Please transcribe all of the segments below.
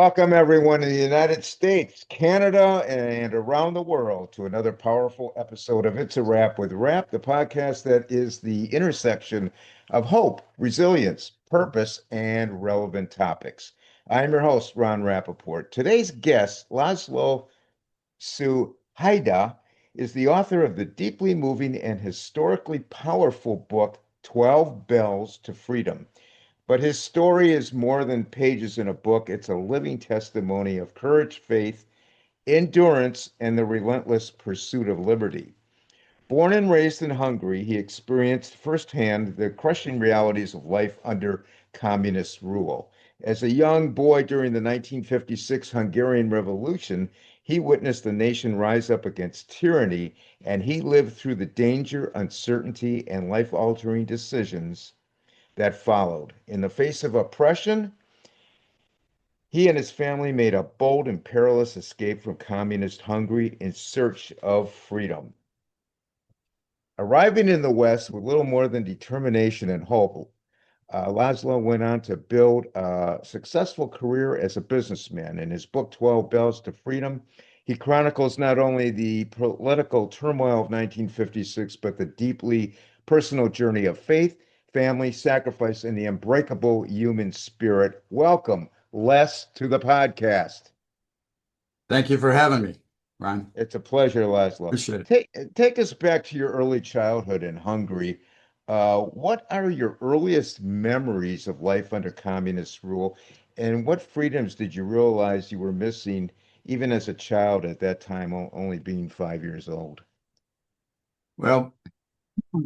Welcome, everyone in the United States, Canada, and around the world to another powerful episode of It's a Wrap with Rap, the podcast that is the intersection of hope, resilience, purpose, and relevant topics. I'm your host, Ron Rapaport. Today's guest, Laszlo Suhayda, is the author of the deeply moving and historically powerful book, 12 Bells to Freedom. But his story is more than pages in a book. It's a living testimony of courage, faith, endurance, and the relentless pursuit of liberty. Born and raised in Hungary, he experienced firsthand the crushing realities of life under communist rule. As a young boy during the 1956 Hungarian Revolution, he witnessed the nation rise up against tyranny, and he lived through the danger, uncertainty, and life-altering decisions that followed. In the face of oppression, he and his family made a bold and perilous escape from communist Hungary in search of freedom. Arriving in the West with little more than determination and hope, Laszlo went on to build a successful career as a businessman. In his book, 12 Bells to Freedom, he chronicles not only the political turmoil of 1956, but the deeply personal journey of faith, family, sacrifice, and the unbreakable human spirit. Welcome, Les, to the podcast. Thank you for having me, Ron. It's a pleasure, Laszlo. Appreciate it. Take us back to your early childhood in Hungary. What are your earliest memories of life under communist rule, and what freedoms did you realize you were missing even as a child at that time, only being 5 years old? Well,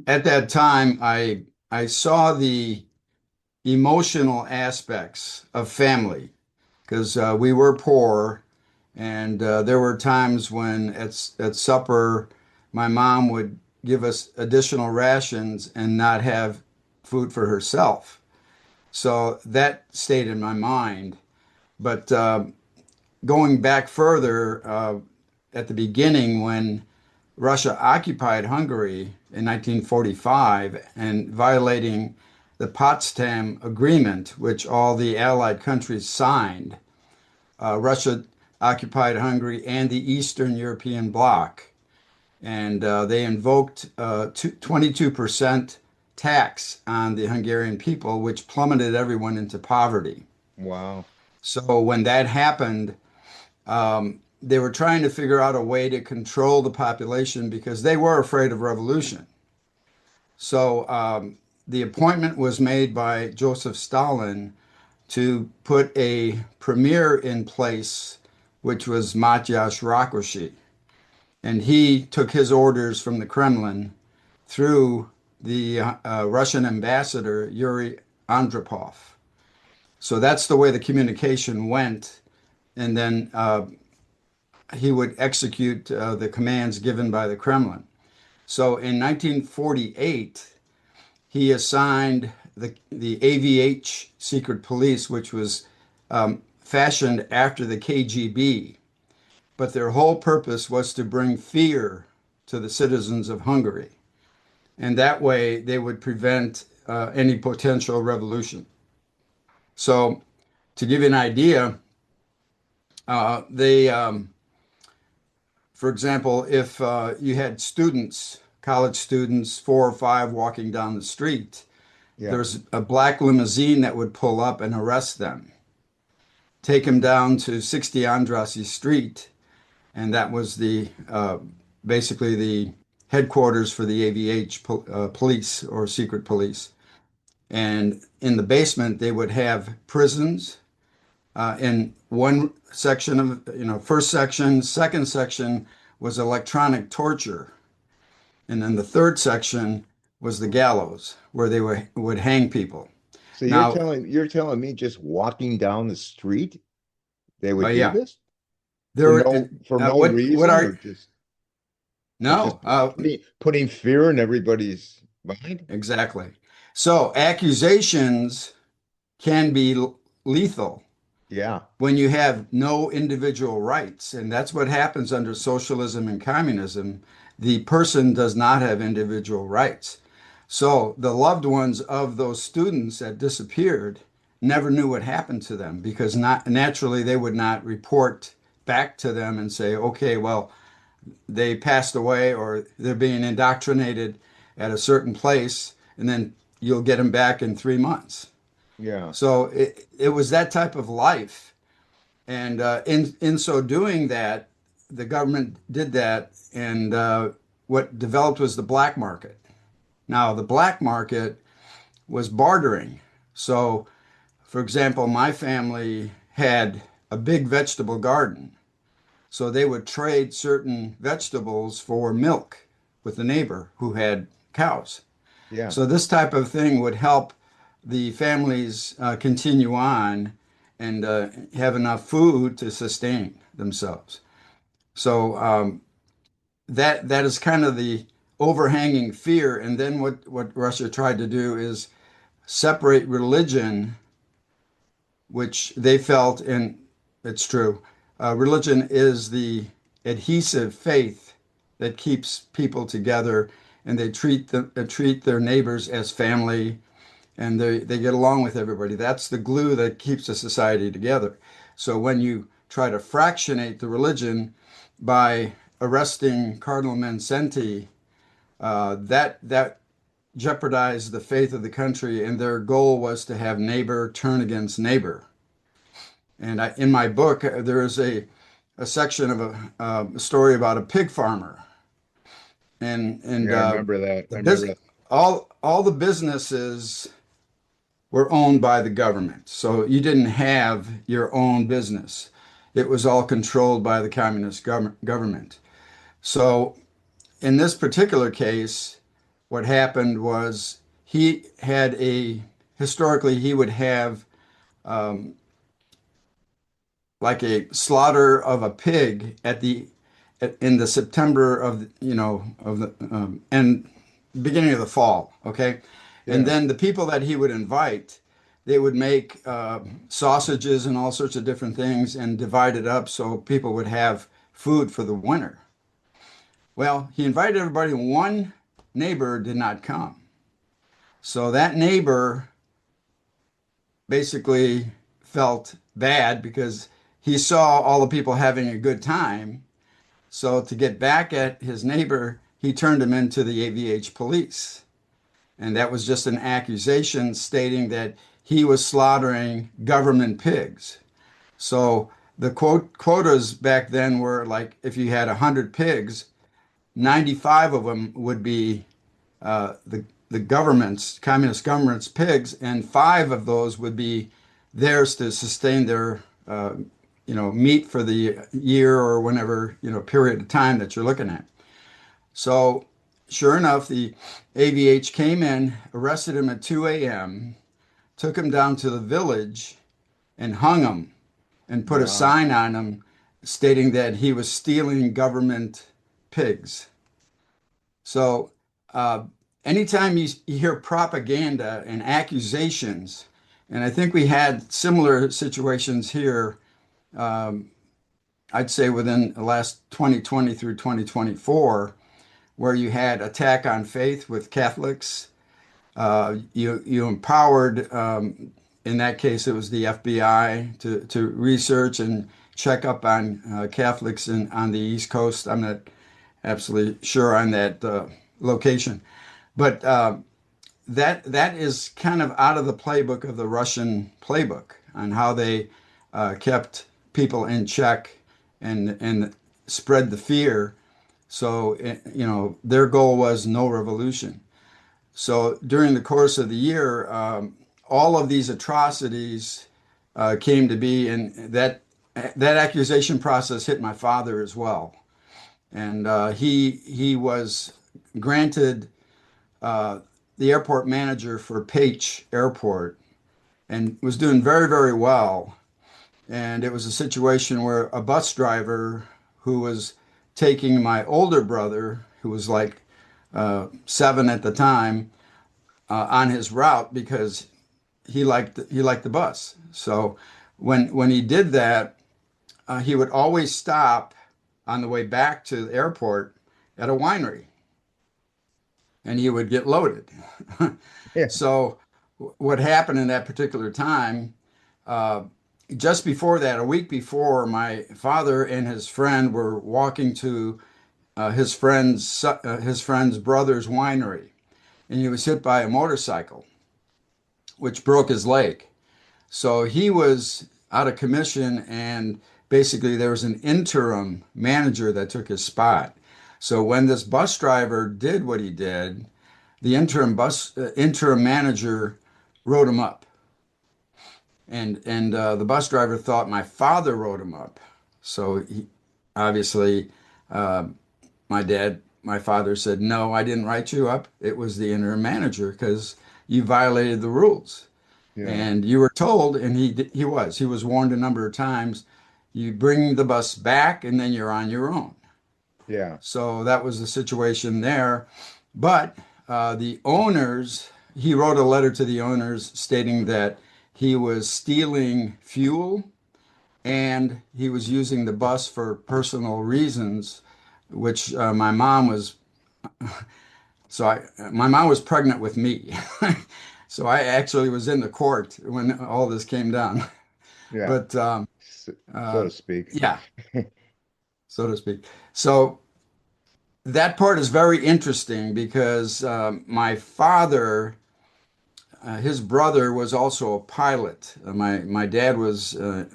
at that time, I saw the emotional aspects of family because we were poor, and there were times when at supper, my mom would give us additional rations and not have food for herself. So that stayed in my mind. But going back further, at the beginning, when Russia occupied Hungary in 1945 and violating the Potsdam Agreement, which all the Allied countries signed, Russia occupied Hungary and the Eastern European bloc. And they invoked 22% tax on the Hungarian people, which plummeted everyone into poverty. Wow. So when that happened, they were trying to figure out a way to control the population because they were afraid of revolution. So the appointment was made by Joseph Stalin to put a premier in place, which was Matyas Rákosi. And he took his orders from the Kremlin through the Russian ambassador, Yuri Andropov. So that's the way the communication went. And then he would execute the commands given by the Kremlin. So in 1948, he assigned the AVH secret police, which was fashioned after the KGB. But their whole purpose was to bring fear to the citizens of Hungary. And that way they would prevent any potential revolution. So to give you an idea, for example, if you had students, college students, 4 or 5 walking down the street, Yeah. there's a black limousine that would pull up and arrest them, take them down to 60 Andrassy Street, and that was the basically the headquarters for the AVH police or secret police. And in the basement, they would have prisons. In one section of, first section, second section was electronic torture. And then the third section was the gallows, where they would hang people. So Now, you're telling me just walking down the street, they would do yeah, this for there. no What reason, are or just no? putting fear in everybody's mind? Exactly. So accusations can be lethal Yeah. when you have no individual rights. And that's what happens under socialism and communism. The person does not have individual rights. So the loved ones of those students that disappeared never knew what happened to them because not naturally they would not report back to them and say, okay, well, they passed away or they're being indoctrinated at a certain place, and then you'll get them back in 3 months. Yeah. So it was that type of life. And in so doing that, the government did that. And what developed was the black market. Now, the black market was bartering. So, for example, my family had a big vegetable garden. So they would trade certain vegetables for milk with the neighbor who had cows. Yeah. So this type of thing would help the families continue on and have enough food to sustain themselves. So that is kind of the overhanging fear. And then what Russia tried to do is separate religion, which they felt, and it's true, religion is the adhesive faith that keeps people together, and they treat their neighbors as family, and they get along with everybody. That's the glue that keeps a society together. So when you try to fractionate the religion by arresting Cardinal Mansenti, that jeopardized the faith of the country, and their goal was to have neighbor turn against neighbor. And in my book, there is a section of a story about a pig farmer, and Yeah, I remember that. I the remember business, that. all the businesses were owned by the government. So you didn't have your own business. It was all controlled by the communist government. So in this particular case, what happened was he had historically, he would have um, like a slaughter of a pig in the September of of the and beginning of the fall, okay, and Yeah. then the people that he would invite, they would make sausages and all sorts of different things and divide it up so people would have food for the winter. Well, he invited everybody. One neighbor did not come, so that neighbor basically felt bad because he saw all the people having a good time. So to get back at his neighbor, he turned him into the AVH police. And that was just an accusation stating that he was slaughtering government pigs. So the quotas back then were like if you had 100 pigs, 95 of them would be the government's, communist government's pigs, and five of those would be theirs to sustain their meat for the year or whenever period of time that you're looking at. So sure enough, the AVH came in, arrested him at 2 a.m., took him down to the village and hung him and put a Wow. sign on him stating that he was stealing government pigs. So uh, anytime you hear propaganda and accusations, and I think we had similar situations here, um, I'd say within the last 2020 through 2024, where you had attack on faith with Catholics. You empowered, in that case, it was the FBI to research and check up on Catholics on the East Coast. I'm not absolutely sure on that location, but that is kind of out of the playbook of the Russian playbook on how they kept people in check and spread the fear. So their goal was no revolution. So during the course of the year, all of these atrocities came to be, and that accusation process hit my father as well. And he was granted the airport manager for Paich Airport and was doing very, very well. And it was a situation where a bus driver who was taking my older brother, who was like 7 at the time, on his route because he liked the bus. So when he did that, he would always stop on the way back to the airport at a winery, and he would get loaded. Yeah. So what happened in that particular time? Uh, just before that, a week before, my father and his friend were walking to his friend's brother's winery, and he was hit by a motorcycle, which broke his leg. So he was out of commission, and basically there was an interim manager that took his spot. So when this bus driver did what he did, the interim manager wrote him up, and the bus driver thought my father wrote him up. So obviously, uh, my father said, "No, I didn't write you up. It was the interim manager because you violated the rules." Yeah. And you were told, and he was warned a number of times, you bring the bus back and then you're on your own. Yeah. So that was the situation there. But the owners, he wrote a letter to the owners stating that he was stealing fuel and he was using the bus for personal reasons, which my mom was pregnant with me. So I actually was in the court when all this came down. Yeah. But So uh, to speak. yeah, so to speak. So that part is very interesting because my father, his brother was also a pilot. My dad was the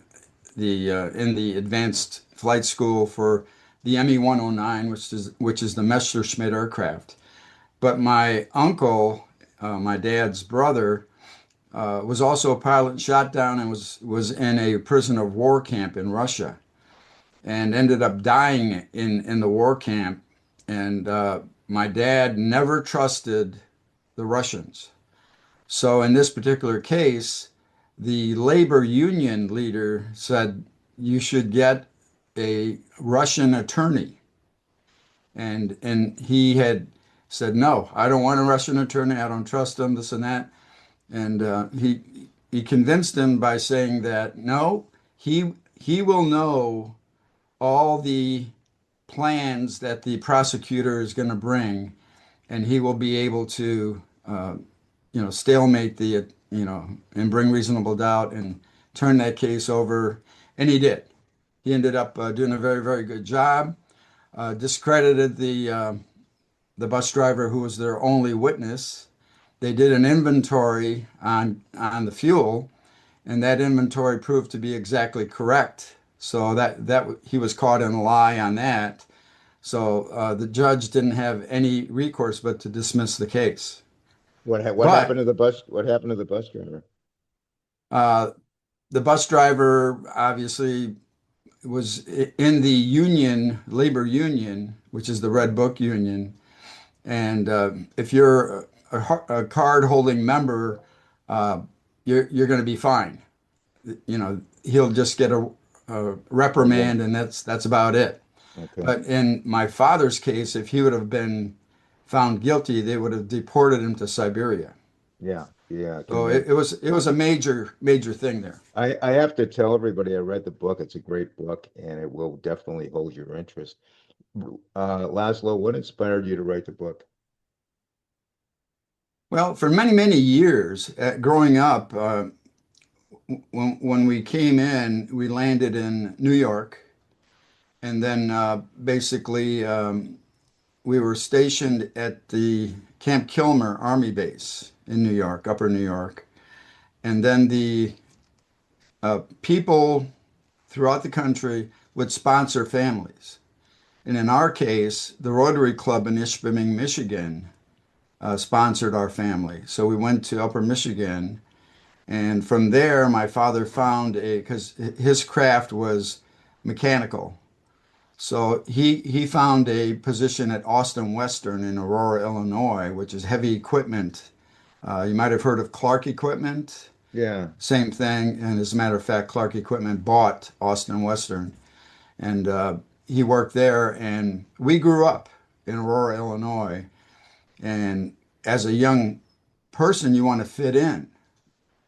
in the advanced flight school for the ME 109, which is the Messerschmitt aircraft. But my uncle, my dad's brother, was also a pilot, shot down, and was in a prison of war camp in Russia, and ended up dying in the war camp. And my dad never trusted the Russians. So in this particular case, the labor union leader said you should get a Russian attorney, and he had said no, I don't want a Russian attorney. I don't trust him. This and that. And he convinced him by saying that no, he will know all the plans that the prosecutor is going to bring, and he will be able to stalemate and bring reasonable doubt and turn that case over. And he did. He ended up doing a very, very good job. Discredited the bus driver who was their only witness. They did an inventory on the fuel, and that inventory proved to be exactly correct. So that he was caught in a lie on that. So the judge didn't have any recourse but to dismiss the case. What But happened to the bus? What happened to the bus driver? uh, the bus driver obviously was in the union, labor union, which is the Red Book union. And if you're a card holding member, uh, you're going to be fine. He'll just get a Okay. reprimand, and that's about it. Okay. But in my father's case, if he would have been found guilty, they would have deported him to Siberia. Yeah. Yeah. I can So imagine. it was a major major thing there. I have to tell everybody I read the book. It's a great book and it will definitely hold your interest. Laszlo, what inspired you to write the book? Well, for many many years, growing up, when we came in, we landed in New York, and then basically we were stationed at the Camp Kilmer Army Base in New York, Upper New York, and then the people throughout the country would sponsor families. And in our case, the Rotary Club in Ishpeming, Michigan, sponsored our family. So we went to Upper Michigan, and from there, my father found because his craft was mechanical. So he found a position at Austin Western in Aurora, Illinois, which is heavy equipment. You might have heard of Clark Equipment. Yeah. Same thing. And as a matter of fact, Clark Equipment bought Austin Western, and he worked there. And we grew up in Aurora, Illinois. And as a young person, you want to fit in.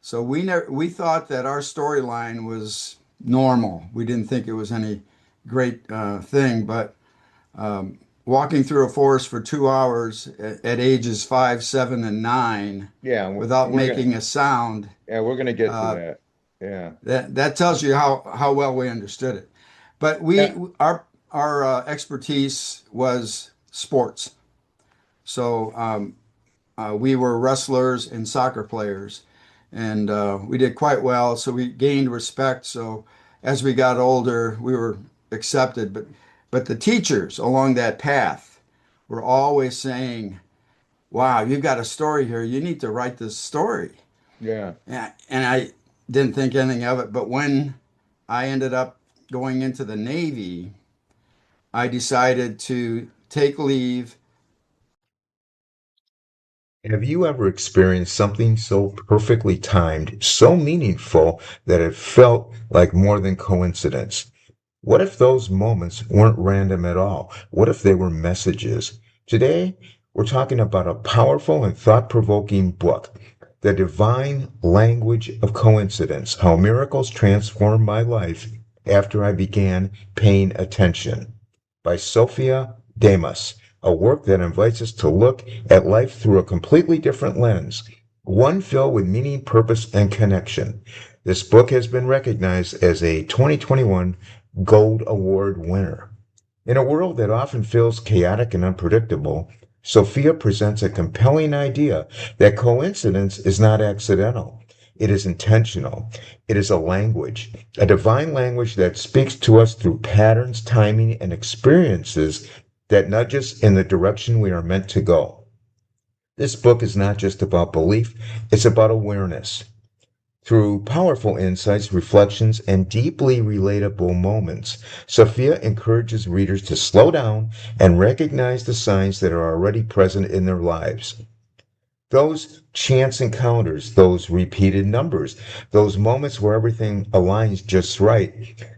So we thought that our storyline was normal. We didn't think it was any great thing, but walking through a forest for 2 hours at ages 5, 7, and 9 Yeah. without making a sound. We're gonna get to Uh, that. Yeah. That tells you how well we understood it. But Yeah. our expertise was sports. So we were wrestlers and soccer players, and we did quite well. So we gained respect. So as we got older, we were accepted. But the teachers along that path were always saying, "Wow, you've got a story here. You need to write this story." Yeah. And I didn't think anything of it. But when I ended up going into the Navy, I decided to take leave. Have you ever experienced something so perfectly timed, so meaningful that it felt like more than coincidence? What if those moments weren't random at all? What if they were messages? Today, we're talking about a powerful and thought provoking book, The Divine Language of Coincidence: How Miracles Transformed My Life After I Began Paying Attention, by Sophia Demas, a work that invites us to look at life through a completely different lens, one filled with meaning, purpose, and connection. This book has been recognized as a 2021 Gold Award winner. In a world that often feels chaotic and unpredictable, Sophia presents a compelling idea that coincidence is not accidental. It is intentional. It is a language, a divine language that speaks to us through patterns, timing, and experiences that nudge us in the direction we are meant to go. This book is not just about belief, it's about awareness. Through powerful insights, reflections, and deeply relatable moments, Sophia encourages readers to slow down and recognize the signs that are already present in their lives. Those chance encounters, those repeated numbers, those moments where everything aligns just right.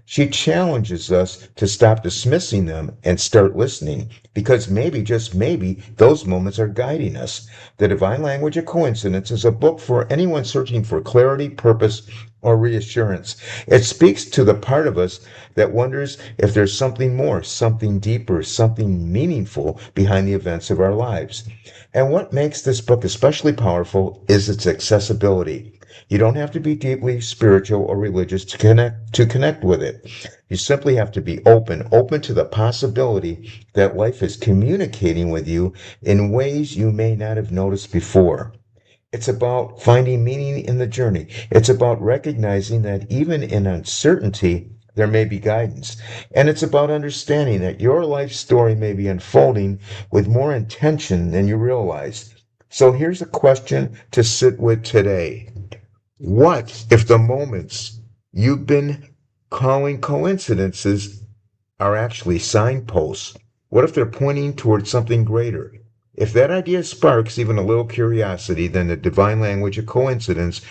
She challenges us to stop dismissing them and start listening, because maybe, just maybe, those moments are guiding us. The Divine Language of Coincidence is a book for anyone searching for clarity, purpose, or reassurance. It speaks to the part of us that wonders if there's something more, something deeper, something meaningful behind the events of our lives. And what makes this book especially powerful is its accessibility. You don't have to be deeply spiritual or religious to connect with it. You simply have to be open to the possibility that life is communicating with you in ways you may not have noticed before. It's about finding meaning in the journey. It's about recognizing that even in uncertainty, there may be guidance. And it's about understanding that your life story may be unfolding with more intention than you realize. So here's a question to sit with today. What if the moments you've been calling coincidences are actually signposts? What if they're pointing towards something greater? If that idea sparks even a little curiosity, then The Divine Language of Coincidence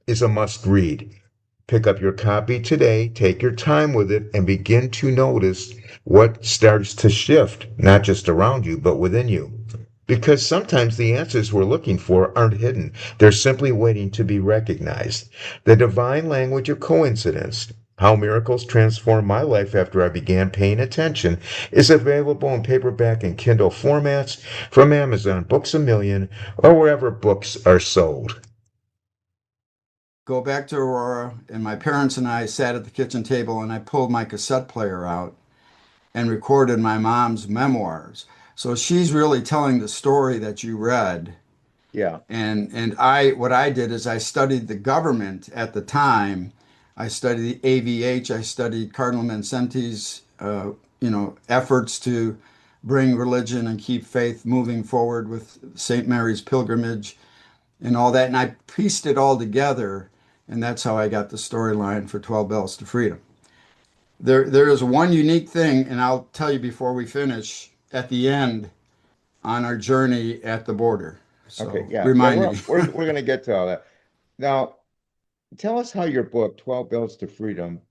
is a must read. Pick up your copy today, take your time with it, and begin to notice what starts to shift, not just around you, but within you. Because sometimes the answers we're looking for aren't hidden, they're simply waiting to be recognized. The Divine Language of Coincidence: How Miracles Transformed My Life After I Began Paying Attention is available in paperback and Kindle formats from Amazon, Books A Million, or wherever books are sold. Go back to Aurora, and my parents and I sat at the kitchen table, and I pulled my cassette player out and recorded my mom's memoirs. So she's really telling the story that you read. Yeah. And I what I did is I studied the government at the time. I studied the AVH. I studied Cardinal Mancenti's efforts to bring religion and keep faith moving forward with St. Mary's pilgrimage and all that. And I pieced it all together, and that's how I got the storyline for 12 Bells to Freedom. There is one unique thing, and I'll tell you before we finish at the end on our journey at the border. Okay. So Yeah. Yeah. remind We're me. we're going to get to all that. Now, tell us how your book, 12 Bells to Freedom,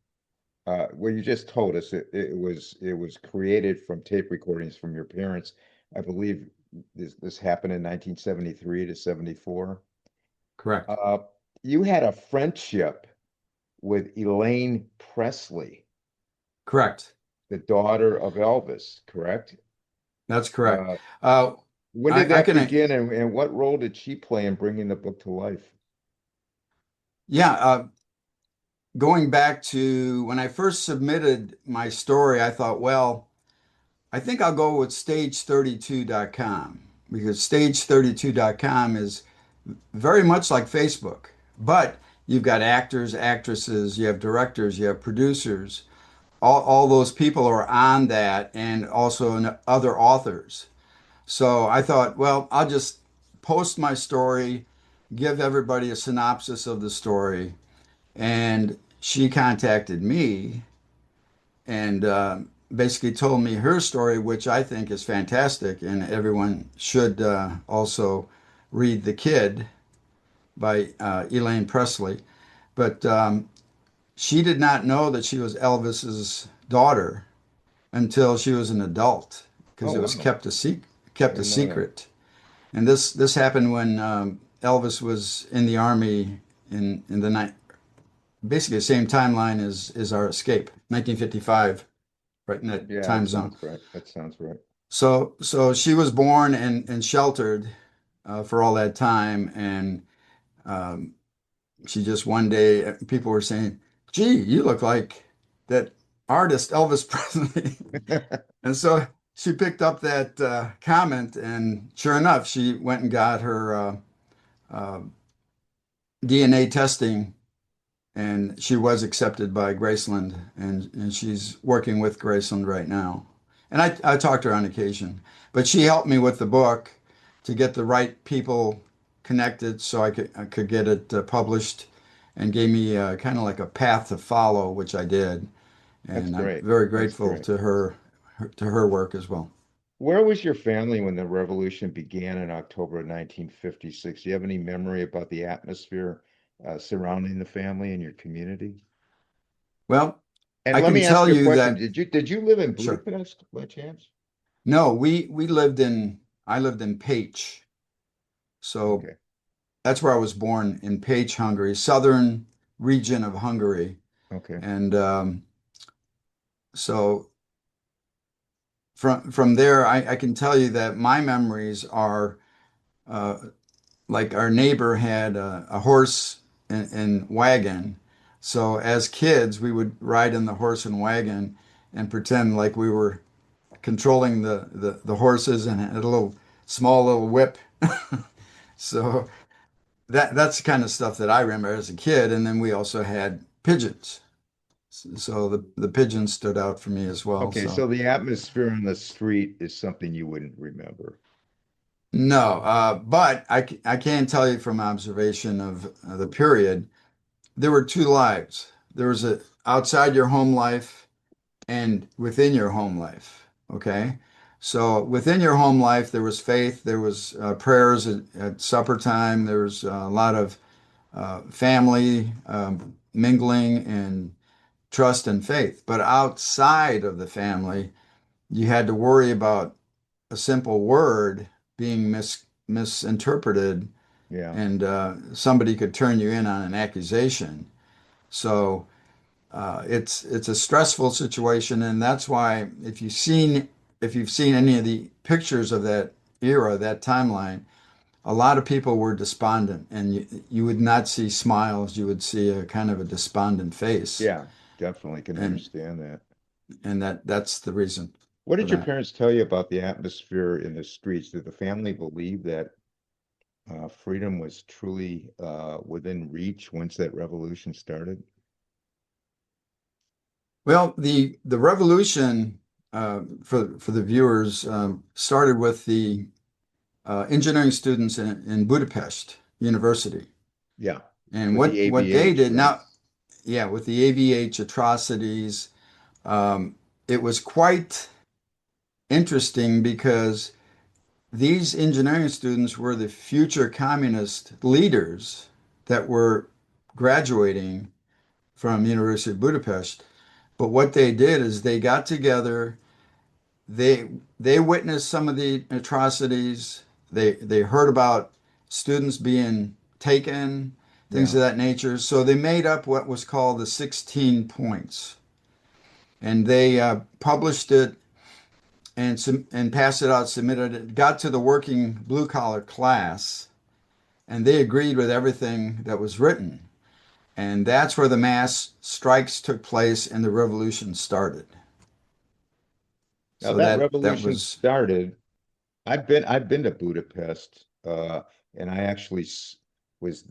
well, you just told us it was created from tape recordings from your parents. I believe this happened in 1973 to 74. Correct. Uh, you had a friendship with Elaine Presley, Correct. the daughter of Elvis, correct? That's correct. Uh, Uh, when did I that can, begin, and what role did she play in bringing the book to life? yeah. going back to when I first submitted my story, I thought, well, I think I'll go with stage32.com because stage32.com is very much like Facebook, but you've got actors, actresses, you have directors, you have producers. All those people are on that and also other authors. So I thought, well, I'll just post my story, give everybody a synopsis of the story. And she contacted me and basically told me her story, which I think is fantastic. And everyone should also read The Kid by Elaine Presley. But she did not know that she was Elvis's daughter until she was an adult Oh, because it was wow. I kept a didn't know that. secret. And this happened when Elvis was in the army in the night, basically the same timeline as our escape, 1955, right in that Yeah, that time zone. sounds right. That sounds right. So she was born and sheltered for all that time, and um, she just one day people were saying, "Gee, you look like that artist Elvis Presley." And so she picked up that comment, and sure enough, she went and got her uh, DNA testing, and she was accepted by Graceland, and she's working with Graceland right now. And I talked to her on occasion, but she helped me with the book to get the right people connected so I could get it published, and gave me kind of like a path to follow, which I did. That's And I'm great. very That's grateful great. to her work as well. Where was your family when the revolution began in October of 1956? Do you have any memory about the atmosphere surrounding the family and your community? Well, And I let can me ask tell you a you question. that, Did you live in sure. Budapest by chance? No, we lived in I lived in Pécs. So Okay. that's where I was born in Pécs, Hungary, southern region of Hungary. Okay. And so from there, I can tell you that my memories are uh, like our neighbor had a horse and wagon. So as kids, we would ride in the horse and wagon and pretend like we were controlling the horses and had a little small little whip. So that's the kind of stuff that I remember as a kid. And then we also had pigeons. So the pigeons stood out for me as well. Okay, So so the atmosphere on the street is something you wouldn't remember. no, but I can tell you from observation of the period, there were two lives. There was a outside your home life and within your home life. Okay. So within your home life, there was faith, there was prayers at supper time, there was a lot of family mingling and trust and faith. But outside of the family, you had to worry about a simple word being misinterpreted, Yeah. and somebody could turn you in on an accusation. So it's a stressful situation, and that's why if you've seen any of the pictures of that era, that timeline, a lot of people were despondent, and you would not see smiles. You would see a kind of a despondent face, Yeah, definitely can and understand that. that's the reason What for did your that. parents tell you about the atmosphere in the streets? Did the family believe that freedom was truly within reach once that revolution started? Well, the revolution for the viewers started with the engineering students in Budapest University, Yeah, and with the what they AVH, did right? now, yeah, with the AVH atrocities, um, it was quite interesting because these engineering students were the future communist leaders that were graduating from University of Budapest. But what they did is they got together. They they witnessed some of the atrocities. They heard about students being taken, things Yeah, of that nature. So they made up what was called the 16 points, and they published it and passed it out, submitted it, got to the working blue collar class, and they agreed with everything that was written. And that's where the mass strikes took place and the revolution started. Now So that that revolution was, started. I've been to Budapest, and I actually was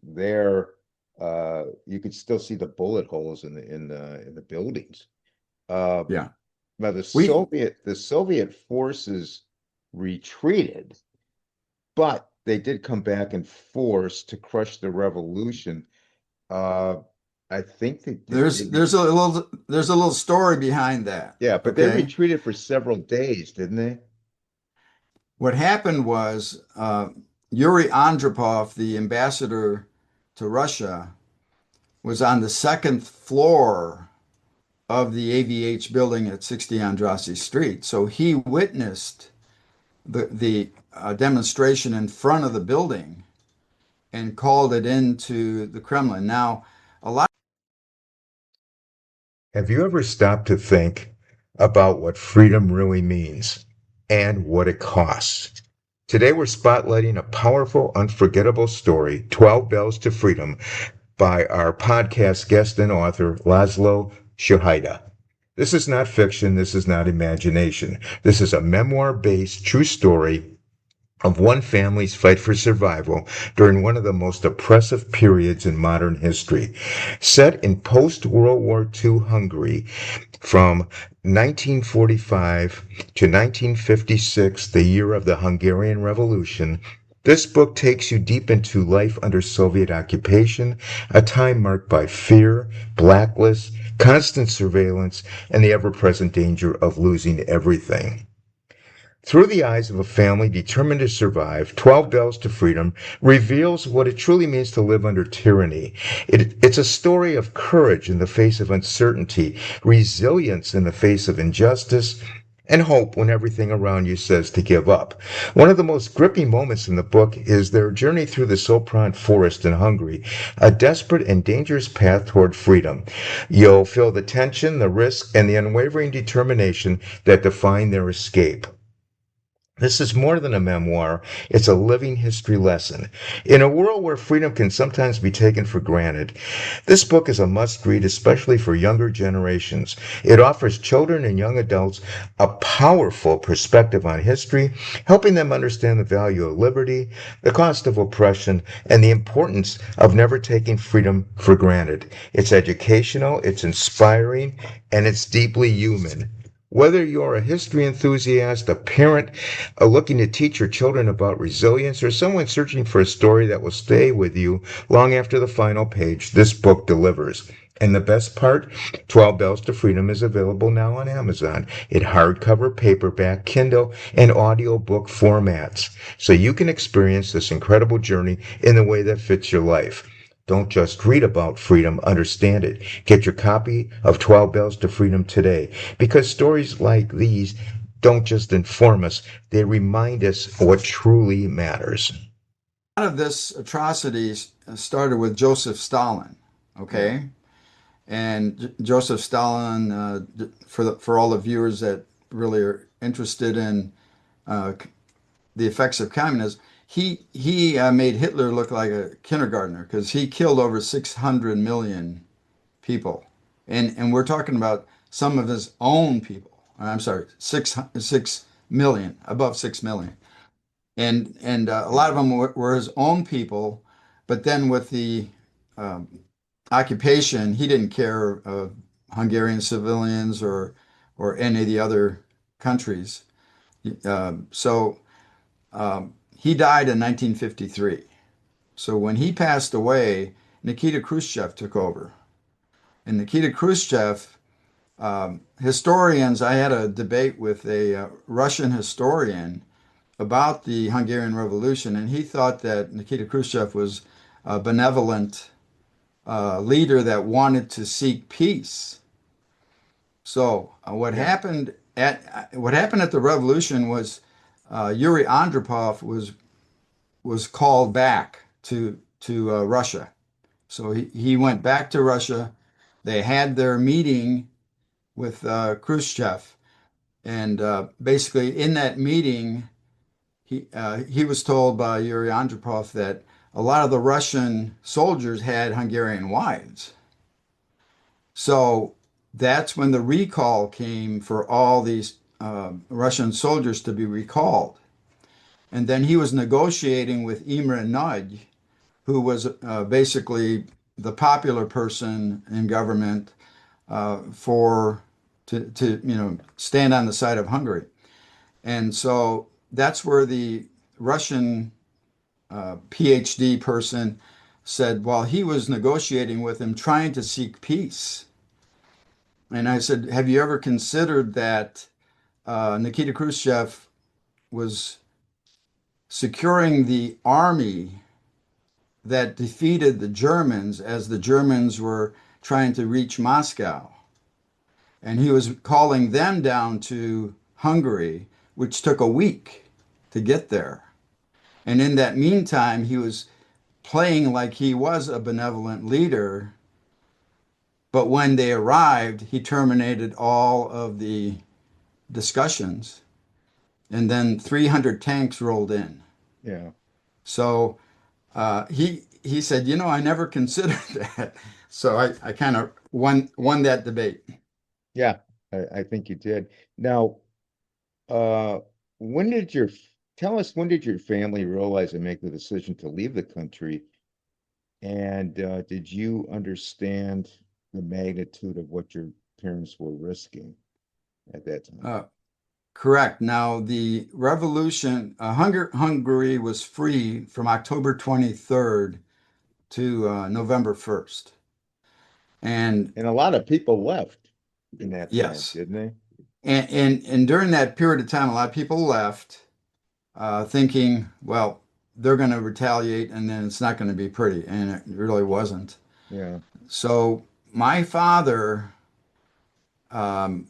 there. You could still see the bullet holes in the buildings. Uh, yeah. now the We Soviet forces retreated, but they did come back in force to crush the revolution. Uh, I think there's a little story behind that. yeah, but they Okay. retreated for several days, didn't they? What happened was Yuri Andropov, the ambassador to Russia, was on the second floor of the AVH building at 60 Andrassy Street. So he witnessed the demonstration in front of the building and called it into the Kremlin. Now, a lot. Have you ever stopped to think about what freedom really means and what it costs? Today we're spotlighting a powerful, unforgettable story, 12 Bells to Freedom, by our podcast guest and author, Laszlo Suhayda. This is not fiction. This is not imagination. This is a memoir-based true story of one family's fight for survival during one of the most oppressive periods in modern history. Set in post-World War II Hungary from 1945 to 1956, the year of the Hungarian Revolution, this book takes you deep into life under Soviet occupation, a time marked by fear, blacklists, constant surveillance, and the ever-present danger of losing everything. Through the eyes of a family determined to survive, 12 Bells to Freedom reveals what it truly means to live under tyranny. It's a story of courage in the face of uncertainty, resilience in the face of injustice, and hope when everything around you says to give up. One of the most gripping moments in the book is their journey through the Sopron forest in Hungary, a desperate and dangerous path toward freedom. You'll feel the tension, the risk, and the unwavering determination that define their escape. This is more than a memoir, it's a living history lesson. In a world where freedom can sometimes be taken for granted, this book is a must read, especially for younger generations. It offers children and young adults a powerful perspective on history, helping them understand the value of liberty, the cost of oppression, and the importance of never taking freedom for granted. It's educational, it's inspiring, and it's deeply human. Whether you're a history enthusiast, a parent looking to teach your children about resilience, or someone searching for a story that will stay with you long after the final page, this book delivers. And the best part, 12 Bells to Freedom is available now on Amazon in hardcover, paperback, Kindle, and audiobook formats. So you can experience this incredible journey in the way that fits your life. Don't just read about freedom, understand it. Get your copy of 12 Bells to Freedom today, because stories like these don't just inform us, they remind us what truly matters. A lot of this atrocity started with Joseph Stalin, Yeah. okay? And Joseph Stalin, for all the viewers that really are interested in uh, the effects of communism, he made Hitler look like a kindergartner because he killed over 600 million people, and we're talking about some of his own people. I'm sorry, 6 million, above 6 million, and a lot of them were his own people. But then with the um, occupation, he didn't care of Hungarian civilians or any of the other countries. So he died in 1953. So when he passed away, Nikita Khrushchev took over. And Nikita Khrushchev, historians, I had a debate with a Russian historian about the Hungarian Revolution, and he thought that Nikita Khrushchev was a benevolent leader that wanted to seek peace. So Yeah. what happened at the revolution was Yuri Andropov was called back to Russia. So he went back to Russia. They had their meeting with Khrushchev, and basically in that meeting, he was told by Yuri Andropov that a lot of the Russian soldiers had Hungarian wives. So that's when the recall came for all these Russian soldiers to be recalled. And then he was negotiating with Imre Nagy, who was basically the popular person in government for to stand on the side of Hungary. And so that's where the Russian PhD person said, while he was negotiating with him, trying to seek peace. And I said, have you ever considered that Nikita Khrushchev was securing the army that defeated the Germans as the Germans were trying to reach Moscow? And he was calling them down to Hungary, which took a week to get there. And in that meantime, he was playing like he was a benevolent leader. But when they arrived, he terminated all of the discussions. And then 300 tanks rolled in. Yeah. So he said, I never considered that. So I kind of won that debate. Yeah, I think you did. Now, uh, when did your tell us when did your family realize and make the decision to leave the country? And did you understand the magnitude of what your parents were risking at that time? Uh, Correct. Now, the revolution, Hungary was free from October 23rd to November 1st. And And a lot of people left in that time, yes, didn't they? and during that period of time, a lot of people left thinking, well, they're going to retaliate and then it's not going to be pretty. And it really wasn't. Yeah. So my father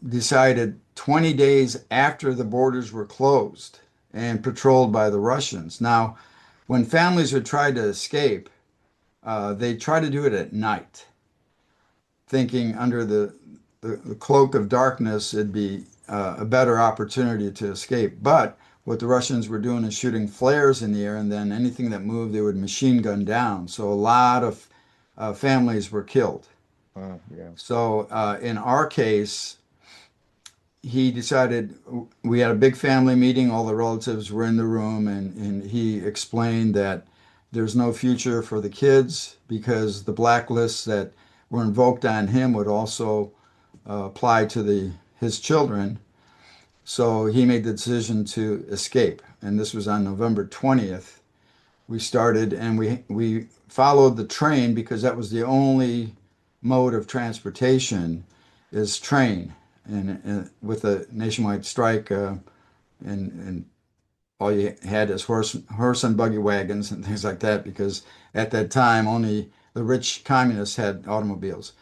decided 20 days after the borders were closed and patrolled by the Russians. Now, when families would try to escape, they try to do it at night, thinking under the cloak of darkness it'd be a better opportunity to escape. But what the Russians were doing is shooting flares in the air, and then anything that moved, they would machine gun down. So a lot of families were killed. Yeah. So in our case, he decided we had a big family meeting. All the relatives were in the room, and he explained that there's no future for the kids because the blacklists that were invoked on him would also apply to his children. So he made the decision to escape, and this was on November 20th. We started, and we followed the train because that was the only mode of transportation is train and with a nationwide strike, and all you had is horse and buggy wagons and things like that, because at that time only the rich communists had automobiles.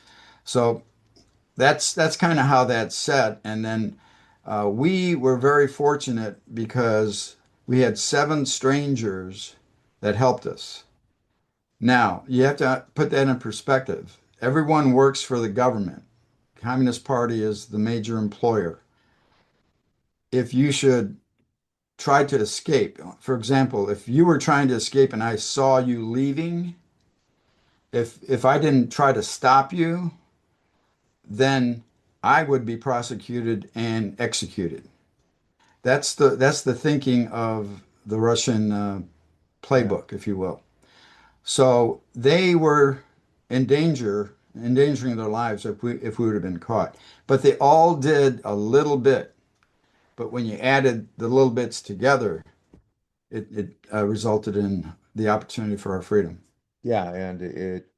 So that's kind of how that's set. And then we were very fortunate because we had 7 strangers that helped us. Now, you have to put that in perspective. Everyone works for the government. Communist Party is the major employer. If you should try to escape, for example, if you were trying to escape and I saw you leaving, if I didn't try to stop you, then I would be prosecuted and executed. That's the thinking of the Russian Yeah. playbook, if you will. So they were in danger, endangering their lives if we would have been caught. But they all did a little bit. But when you added the little bits together, it resulted in the opportunity for our freedom. Yeah, and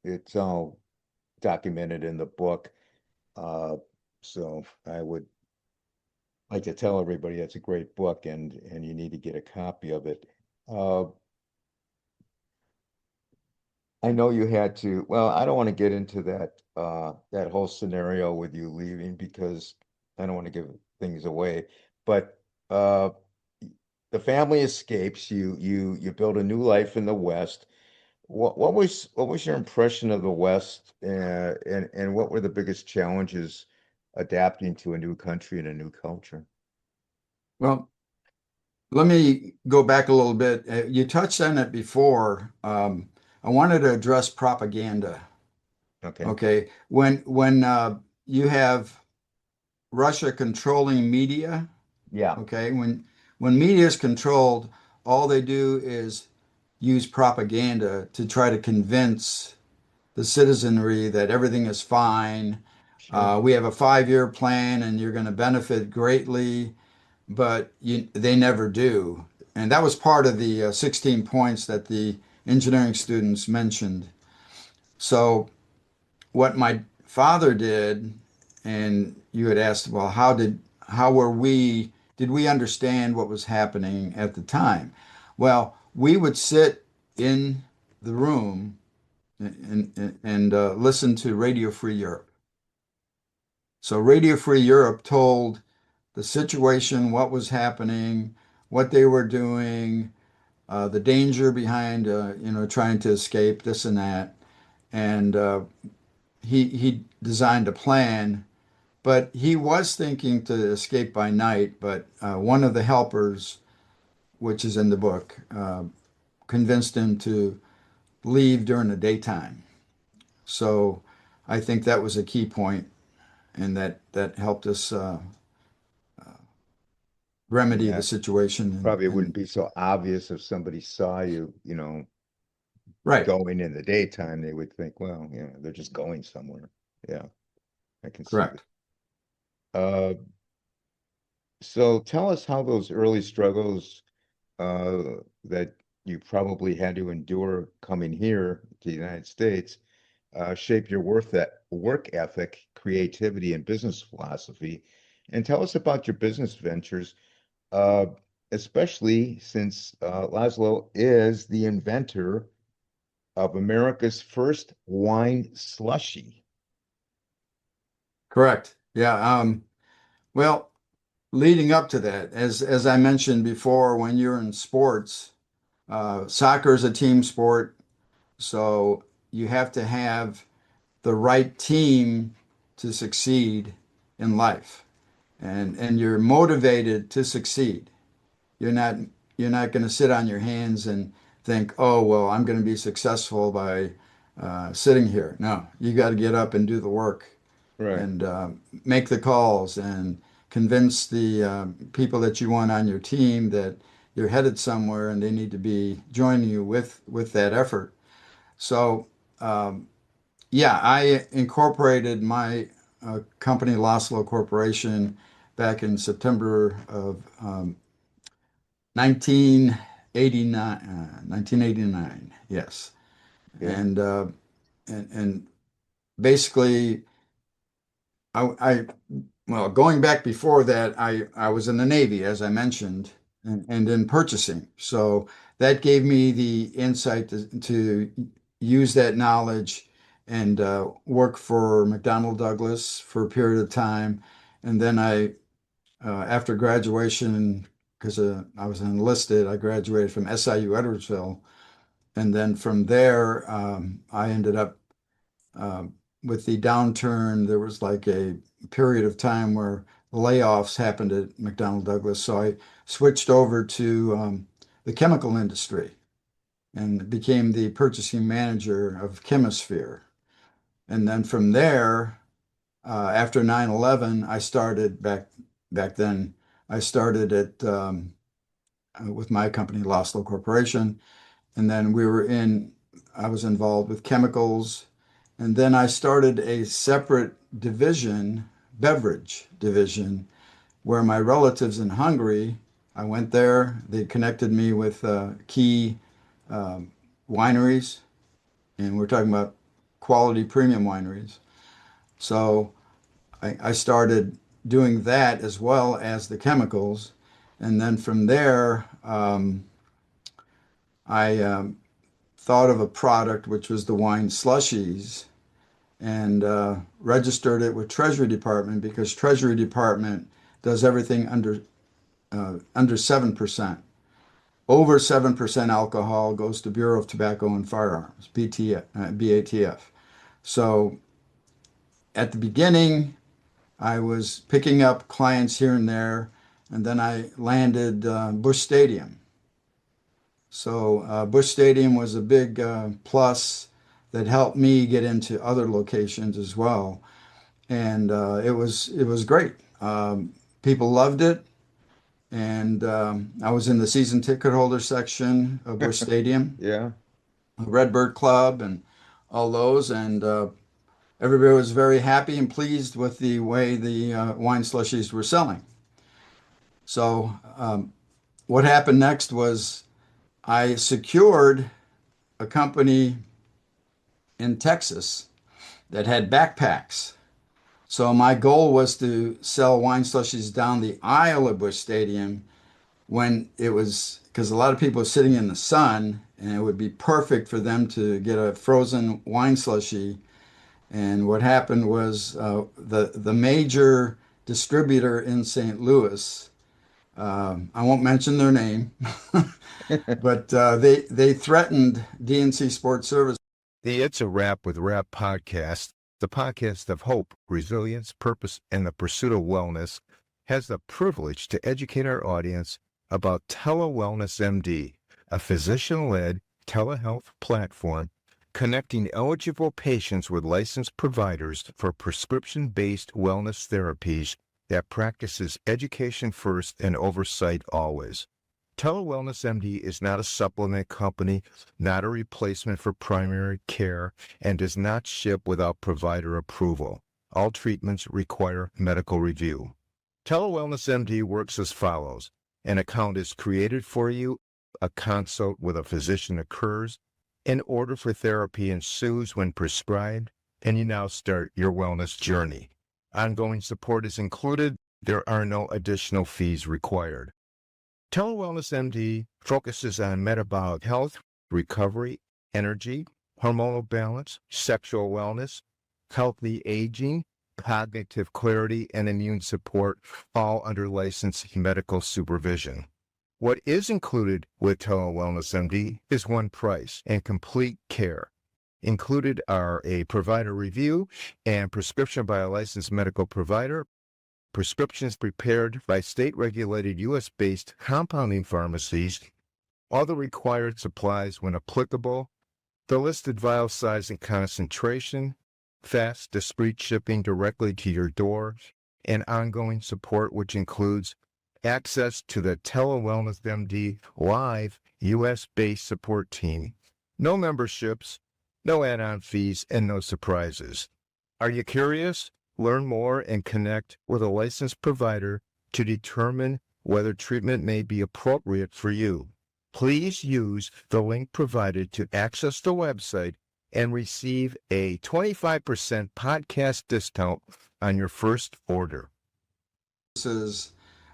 it's all documented in the book. Uh, so I would like to tell everybody that's a great book and you need to get a copy of it. Uh, I know you had to, well, I don't want to get into that whole scenario with you leaving because I don't want to give things away. But uh the family escapes, you build a new life in the West. What was your impression of the West and what were the biggest challenges adapting to a new country and a new culture? Well, Let me go back a little bit. You touched on it before. I wanted to address propaganda. Okay. Okay, when you have Russia controlling media, Yeah, okay, when media is controlled, all they do is use propaganda to try to convince the citizenry that everything is fine. sure. We have a 5-year plan, and you're going to benefit greatly, but they never do. And that was part of the 16 points that the engineering students mentioned. So what my father did, and you had asked, well, how were we, did we understand what was happening at the time? Well, we would sit in the room and listen to Radio Free Europe. So Radio Free Europe told the situation, what was happening, what they were doing, the danger behind, trying to escape this and that. And he designed a plan, but he was thinking to escape by night. But one of the helpers, which is in the book, convinced him to leave during the daytime. So I think that was a key point, and that helped us remedy the Yeah. situation. Probably it wouldn't And be so obvious if somebody saw you, right, going in the daytime, they would think, well, they're just going somewhere. Yeah, I can see that. correct. Uh, so tell us how those early struggles that you probably had to endure coming here to the United States shape your work ethic, creativity, and business philosophy. And tell us about your business ventures, uh, especially since Laszlo is the inventor of America's first wine slushy. Correct. Yeah. Well, leading up to that, as I mentioned before, when you're in sports, soccer is a team sport, so you have to have the right team to succeed in life, and you're motivated to succeed. You're not you're not going to sit on your hands and think, oh well, I'm going to be successful by sitting here. No, you got to get up and do the work Right, and make the calls and convince the people that you want on your team that you're headed somewhere and they need to be joining you with that effort. So yeah, I incorporated my company Laszlo Corporation back in September of 1989. 1989, yes, yeah, and uh, and basically I well, going back before that, I was in the Navy, as I mentioned, and in purchasing. So that gave me the insight to use that knowledge and work for McDonnell Douglas for a period of time. And then after graduation, because I was enlisted, I graduated from SIU Edwardsville. And then from there, I ended up um, with the downturn, there was like a period of time where layoffs happened at McDonnell Douglas. So I switched over to the chemical industry and became the purchasing manager of Chemisphere. And then from there, after 9/11, I started back then. I started with my company, Laszlo Corporation, and then I was involved with chemicals, and then I started a separate division, beverage division, where my relatives in Hungary, I went there, they connected me with key um, wineries, and we're talking about quality premium wineries. So I started doing that as well as the chemicals. And then from there, I thought of a product which was the wine slushies and registered it with Treasury Department because Treasury Department does everything under 7%. Over 7% alcohol goes to Bureau of Tobacco and Firearms, BATF. So at the beginning, I was picking up clients here and there, and then I landed Busch Stadium. So Busch Stadium was a big plus that helped me get into other locations as well, and it was great. People loved it, and I was in the season ticket holder section of Busch Stadium, Yeah. Redbird Club, and all those, and everybody was very happy and pleased with the way the wine slushies were selling. So what happened next was I secured a company in Texas that had backpacks. So my goal was to sell wine slushies down the aisle of Busch Stadium when it was, because a lot of people are sitting in the sun, and it would be perfect for them to get a frozen wine slushie. And what happened was the major distributor in St. Louis, I won't mention their name, but they threatened DNC Sports Service. The It's a Wrap with Rap podcast, the podcast of hope, resilience, purpose, and the pursuit of wellness, has the privilege to educate our audience about TeleWellness MD, a physician-led telehealth platform connecting eligible patients with licensed providers for prescription-based wellness therapies that practices education first and oversight always. TeleWellness MD is not a supplement company, not a replacement for primary care, and does not ship without provider approval. All treatments require medical review. TeleWellness MD works as follows. An account is created for you, a consult with a physician occurs, an order for therapy ensues when prescribed, and you now start your wellness journey. Ongoing support is included. There are no additional fees required. TeleWellness MD focuses on metabolic health, recovery, energy, hormonal balance, sexual wellness, healthy aging, cognitive clarity, and immune support, all under licensed medical supervision. What is included with TeleWellness MD is one price and complete care. Included are a provider review and prescription by a licensed medical provider, prescriptions prepared by state-regulated U.S.-based compounding pharmacies, all the required supplies when applicable, the listed vial size and concentration, fast, discreet shipping directly to your door, and ongoing support, which includes access to the TeleWellness MD live U.S.-based support team. No memberships, no add-on fees, and no surprises. Are you curious? Learn more and connect with a licensed provider to determine whether treatment may be appropriate for you. Please use the link provided to access the website and receive a 25% podcast discount on your first order.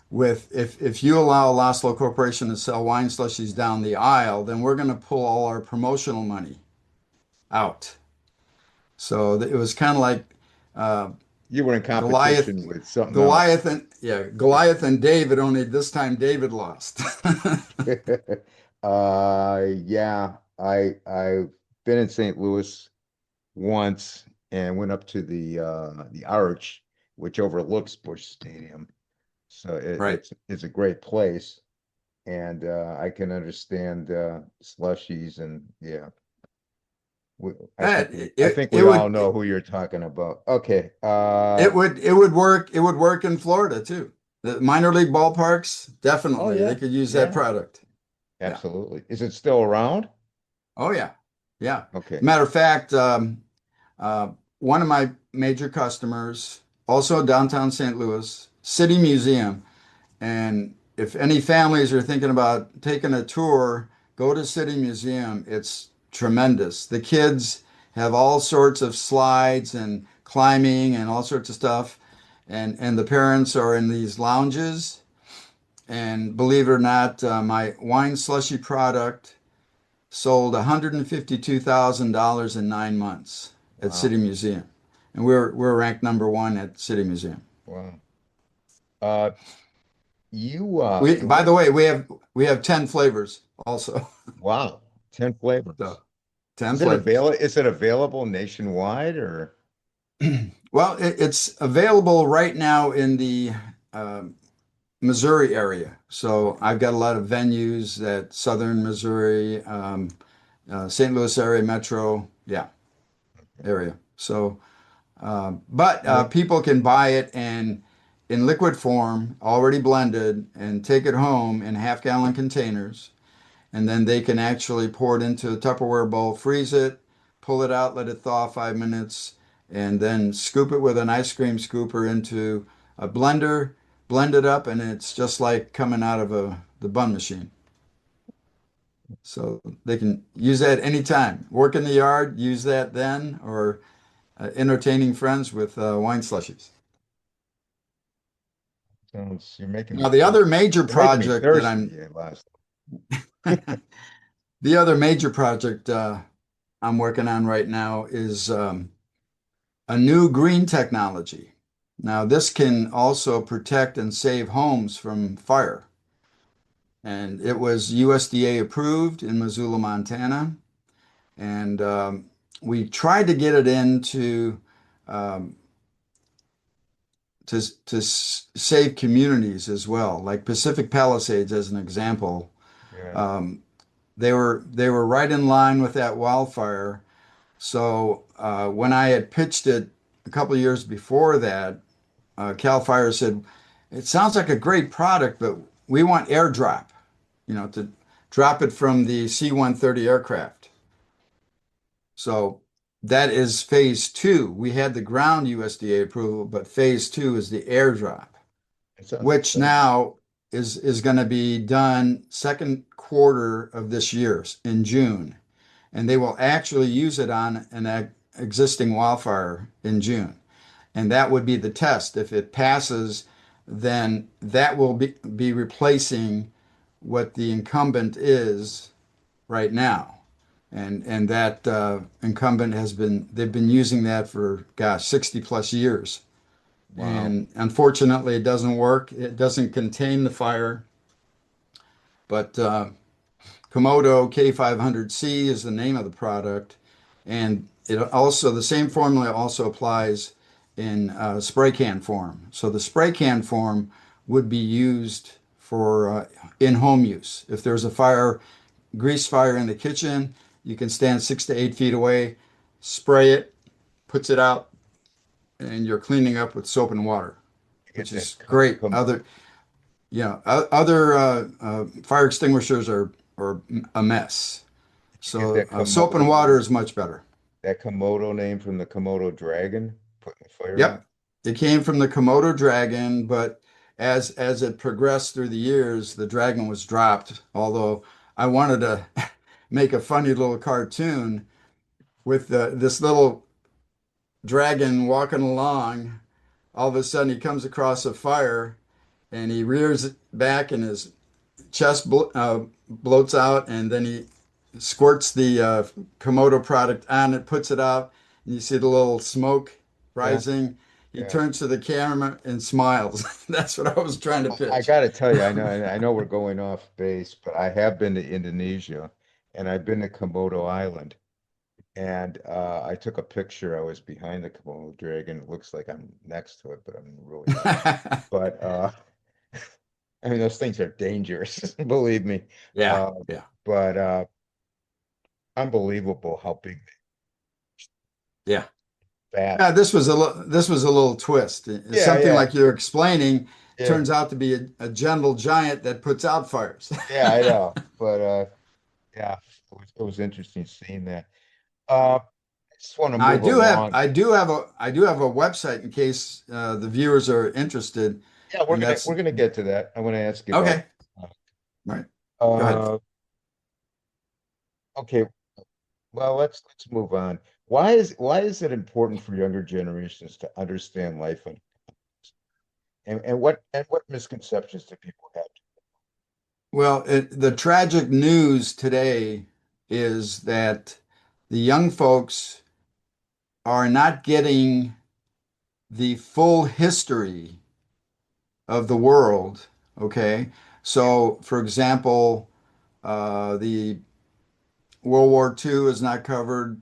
With if you allow Laszlo Corporation to sell wine slushies down the aisle, then we're going to pull all our promotional money out. So it was kind of like You were in Goliath, competition with something else. Goliath and David. Only this time David lost. Yeah, I've been in St. Louis once and went up to the Arch, which overlooks Busch Stadium. So Right. it's a great place, and I can understand slushies and yeah. We, That I it think it we all would know who you're talking about. Okay. work in Florida too. The minor league ballparks, Oh definitely they yeah, could use that yeah, product. Yeah. absolutely. Is it still around? Oh yeah. Yeah. Okay. Matter of fact, uh, one of my major customers, also downtown St. Louis, City Museum. And if any families are thinking about taking a tour, go to City Museum. It's tremendous. The kids have all sorts of slides and climbing and all sorts of stuff. And the parents are in these lounges. And believe it or not, my wine slushy product sold $152,000 in 9 months at Wow. City Museum. And we're ranked number one at City Museum. Wow. Uh, you By the way, we have 10 flavors also. wow, 10 flavors. So 10 flavors. Is it available nationwide or? Well, it's available right now in the um, Missouri area. So I've got a lot of venues at Southern Missouri, St. Louis area, Metro, yeah, area. So, but Well, people can buy it and in liquid form, already blended, and take it home in half-gallon containers. And then they can actually pour it into a Tupperware bowl, freeze it, pull it out, let it thaw 5 minutes, and then scoop it with an ice cream scooper into a blender, blend it up, and it's just like coming out of the bun machine. So they can use that anytime. Work in the yard, use that then, or entertaining friends with wine slushies. sounds you're making me Now, the other thirsty. major You're making me project that thirsty, I'm, last. the other major project I'm working on right now is a new green technology. Now, this can also protect and save homes from fire. And it was USDA approved in Missoula, Montana. And we tried to get it into um, to save communities as well, like Pacific Palisades as an example. Yeah. Um, they were right in line with that wildfire. So when I had pitched it a couple of years before that, Cal Fire said, "It sounds like a great product, but we want airdrop, to drop it from the C-130 aircraft." So that is phase two. We had the ground USDA approval, but phase two is the airdrop, It sounds which exciting. now is going to be done second quarter of this year in June, and they will actually use it on an existing wildfire in June. And that would be the test. If it passes, then that will be replacing what the incumbent is right now. And that incumbent they've been using that for, gosh, 60 plus years. Wow. And unfortunately, it doesn't work. It doesn't contain the fire. But Komodo K500C is the name of the product. And it also, the same formula also applies in spray can form. So the spray can form would be used for in-home use. If there's a fire, grease fire in the kitchen, you can stand 6 to 8 feet away, spray it, puts it out, and you're cleaning up with soap and water, You get which that is great. come Other fire extinguishers are a mess. you get So that soap Komodo and water name, is much better. that Komodo name from the Komodo dragon, putting the fire out. Yep. It came from the Komodo dragon, but as it progressed through the years, the dragon was dropped. Although I wanted to make a funny little cartoon with this little dragon walking along. All of a sudden, he comes across a fire and he rears back and his chest bloats out, and then he squirts the Komodo product on it, puts it out, and you see the little smoke Yeah, rising. He yeah. turns to the camera and smiles. That's what I was trying to I pitch. got to tell you, I know we're going off base, but I have been to Indonesia and I've been to Komodo Island. And I took a picture. I was behind the Komodo dragon. It looks like I'm next to it, but I'm really not. But I mean, those things are dangerous, believe me. Yeah, Uh, yeah, but unbelievable how big, yeah. fat. Yeah, this was a little twist. Yeah, Something yeah, like you're explaining yeah, turns out to be a gentle giant that puts out fires. yeah. I know. But yeah, it was interesting seeing that. I just want to I move do have along. I do have a website in case the viewers are interested, Yeah, we're and gonna that's we're gonna get to that. I want to ask you about. okay. Right. Go ahead. Uh, okay. Well, let's move on. Why is it important for younger generations to understand life and what misconceptions do people have? Well, the tragic news today is that the young folks are not getting the full history of the world. Okay. So, for example, the World War II is not covered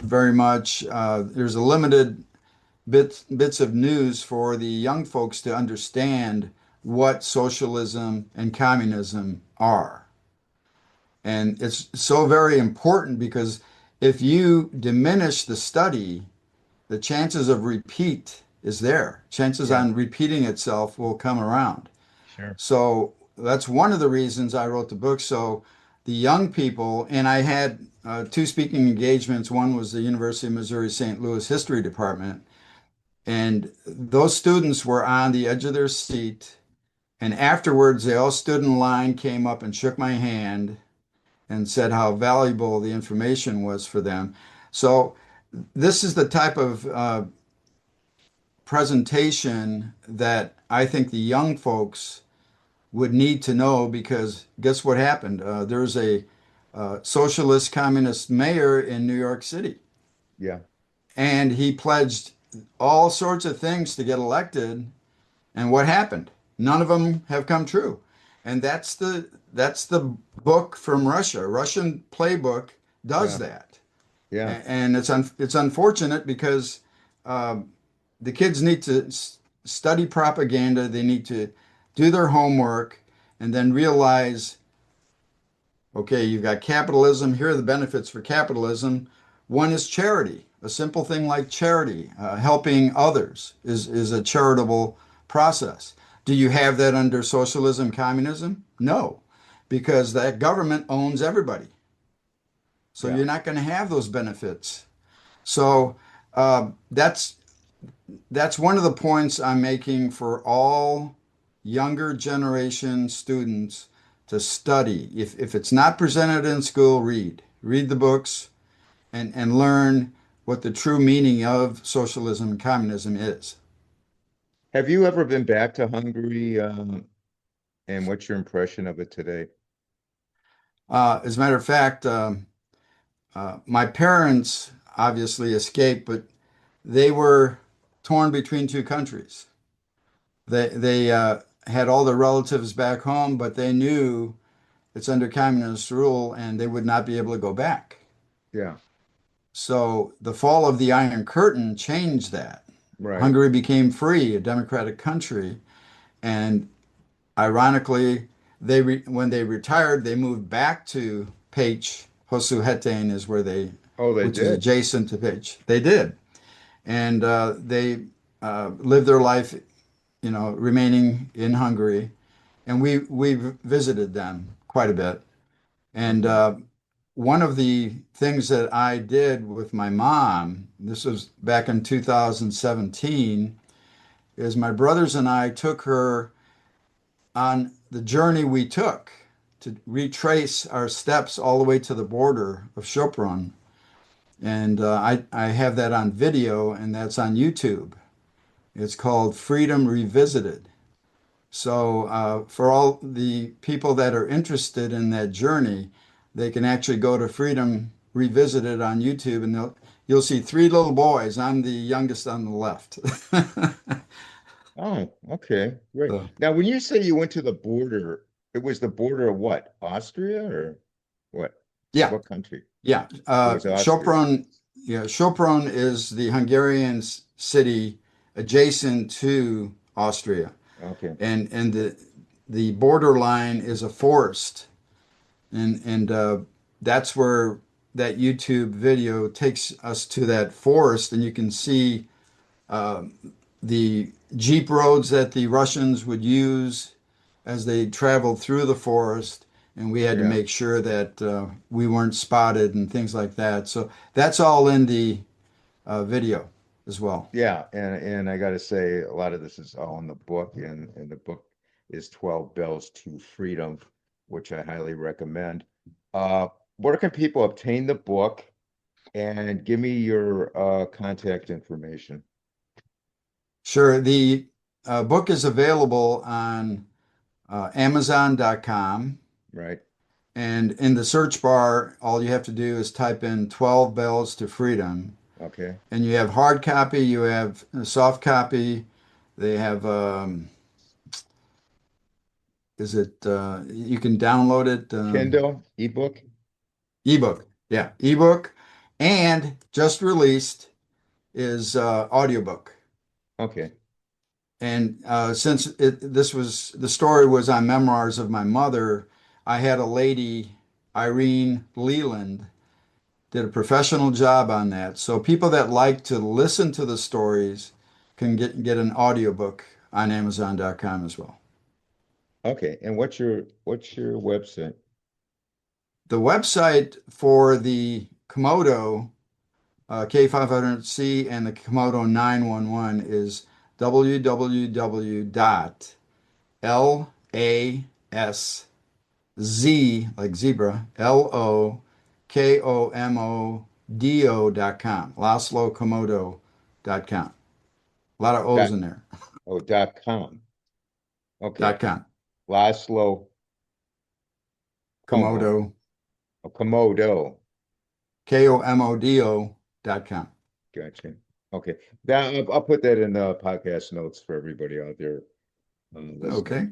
very much. There's a limited bits of news for the young folks to understand what socialism and communism are. And it's so very important because if you diminish the study, the chances of repeat is there. Chances Yeah, on repeating itself will come around. sure. So that's one of the reasons I wrote the book. So the young people, and I had two speaking engagements. One was the University of Missouri St. Louis History Department, and those students were on the edge of their seat. And afterwards, they all stood in line, came up and shook my hand and said how valuable the information was for them. So this is the type of presentation that I think the young folks would need to know because guess what happened? There's a socialist communist mayor in New York City, Yeah, and he pledged all sorts of things to get elected. And what happened? None of them have come true. And that's the book from Russia. Russian playbook does yeah, that, yeah, and it's unfortunate because um, the kids need to study propaganda. They need to do their homework and then realize, okay, you've got capitalism. Here are the benefits for capitalism. One is charity. A simple thing like charity, helping others, is a charitable process. Do you have that under socialism, communism? No, because that government owns everybody. So yeah. you're not going to have those benefits. So that's one of the points I'm making for all younger generation students to study. If it's not presented in school, read the books and learn what the true meaning of socialism and communism is. Have you ever been back to Hungary, and what's your impression of it today? As a matter of fact, my parents obviously escaped, but they were torn between two countries. They had all their relatives back home, but they knew it's under communist rule and they would not be able to go back. Yeah, So the fall of the Iron Curtain changed that. right. Hungary became free, a democratic country, and ironically, when they retired, they moved back to Pécs. Hosuhetén is where Oh, they which is did. adjacent to Pécs. They did, and they lived their life, remaining in Hungary, and we visited them quite a bit. And Okay. one of the things that I did with my mom, this was back in 2017, is my brothers and I took her on the journey we took to retrace our steps all the way to the border of Sopron. And I have that on video, and that's on YouTube. It's called Freedom Revisited. So for all the people that are interested in that journey, they can actually go to Freedom Revisited on YouTube, and you'll see three little boys. I'm the youngest on the left. Oh, okay, great. So, Now, when you say you went to the border, it was the border of what? Austria or what? yeah, What country? yeah. It was Austria. Sopron, yeah, Sopron is the Hungarian city adjacent to Austria, Okay. and the borderline is a forest, and that's where that YouTube video takes us to that forest, and you can see uh, the jeep roads that the Russians would use as they traveled through the forest, and we had to Yeah. make sure that we weren't spotted and things like that. So that's all in the video as well. Yeah, and I got to say, a lot of this is all in the book, and the book is 12 Bells to Freedom, which I highly recommend. Uh, where can people obtain the book? And give me your contact information, Sure, the book is available on Amazon.com. right? And in the search bar, all you have to do is type in 12 Bells to Freedom. Okay. And you have hard copy, you have a soft copy. They have, you can download it, Kindle, ebook. ebook. Yeah, ebook. And just released is audiobook. Okay. And since the story was on memoirs of my mother, I had a lady, Irene Leland, did a professional job on that. So people that like to listen to the stories can get an audiobook on Amazon.com as well. Okay, and what's your website? The website for the Komodo K500C and the Komodo 911 is www.LAS Z, like zebra, LOKOMODO.com, LasloKomodo.com. A lot of O's Dot in there. .com. Okay. Dot com. Laszlo Como. Komodo, Oh, Komodo. KOMODO.com. Gotcha. Okay. That I'll put that in the podcast notes for everybody out there listening. Okay.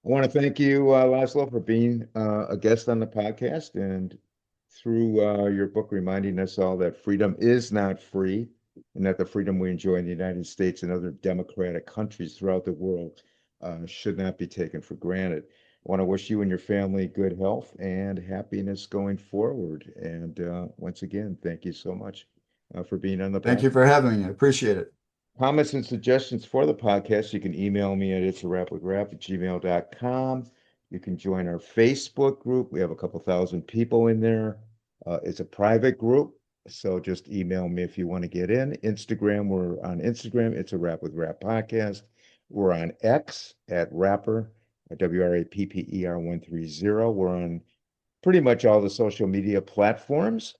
I want to thank you, Laszlo, for being a guest on the podcast and through your book reminding us all that freedom is not free and that the freedom we enjoy in the United States and other democratic countries throughout the world should not be taken for granted. I want to wish you and your family good health and happiness going forward. And once again, thank you so much for being on the Thank you podcast. for having me. I appreciate it. Comments and suggestions for the podcast, you can email me at itsarapwithrap@gmail.com. You can join our Facebook group. We have a couple thousand people in there. It's a private group, so just email me if you want to get in. Instagram, we're on Instagram. It's a Rap with Rap podcast. We're on X at Rapper, WRAPPER 130. We're on pretty much all the social media platforms.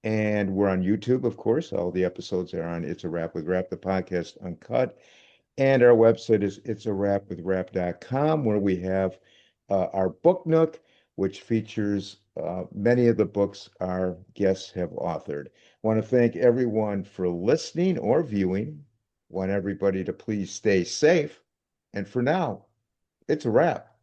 And we're on YouTube, of course. All the episodes are on It's a Rap with Rap, the podcast uncut. And our website is itsarapwithrap.com, where we have our book nook, which features many of the books our guests have authored. I want to thank everyone for listening or viewing. Want everybody to please stay safe. And for now, it's a wrap.